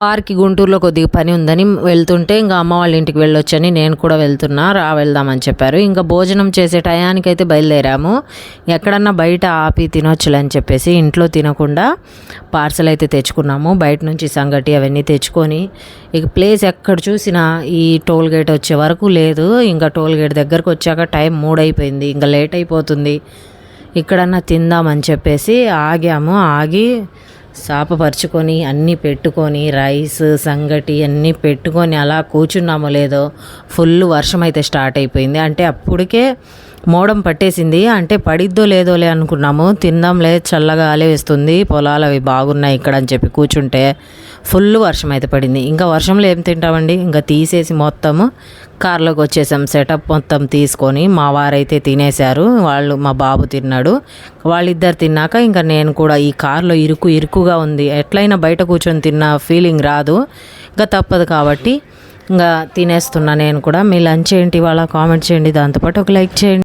వారికి గుంటూరులో కొద్దిగా పని ఉందని వెళ్తుంటే ఇంకా అమ్మ వాళ్ళ ఇంటికి వెళ్ళొచ్చని నేను కూడా వెళ్తున్నా, వెళ్దామని చెప్పారు. ఇంకా భోజనం చేసే టయానికైతే బయలుదేరాము. ఎక్కడన్నా బయట ఆపి తినొచ్చులే అని చెప్పేసి ఇంట్లో తినకుండా పార్సల్ అయితే తెచ్చుకున్నాము. బయట నుంచి సంగటి అవన్నీ తెచ్చుకొని ఇక ప్లేస్ ఎక్కడ చూసినా ఈ టోల్ గేట్ వచ్చే వరకు లేదు. ఇంకా టోల్ గేట్ దగ్గరకు వచ్చాక టైం 3 అయిపోయింది. ఇంకా లేట్ అయిపోతుంది, ఇక్కడన్నా తిందామని చెప్పేసి ఆగాము. ఆగి పరుచుకొని అన్నీ పెట్టుకొని రైస్ సంగటి అన్నీ పెట్టుకొని అలా కూర్చున్నామో లేదో ఫుల్ వర్షం అయితే స్టార్ట్ అయిపోయింది. అంటే అప్పటికే మోడం పట్టేసింది. అంటే పడిద్దో లేదోలే అనుకున్నాము. తిందాంలే చల్లగా గాలి వేస్తుంది, పొలాలు అవి బాగున్నాయి ఇక్కడ అని చెప్పి కూర్చుంటే ఫుల్ వర్షం అయితే పడింది. ఇంకా వర్షంలో ఏం తింటామండి, ఇంకా తీసేసి మొత్తము కార్లోకి వచ్చేసాం. సెటప్ మొత్తం తీసుకొని మా వారైతే తినేశారు, మా బాబు తిన్నాడు. వాళ్ళిద్దరు తిన్నాక ఇంకా నేను కూడా ఈ కార్లో ఇరుకుగా ఉంది, ఎట్లయినా బయట కూర్చొని తిన్న ఫీలింగ్ రాదు, ఇంకా తప్పదు కాబట్టి ఇంకా తినేస్తున్నా నేను కూడా. మీ లంచ్ ఏంటి వాళ్ళ కామెంట్ చేయండి, దాంతోపాటు ఒక లైక్ చేయండి.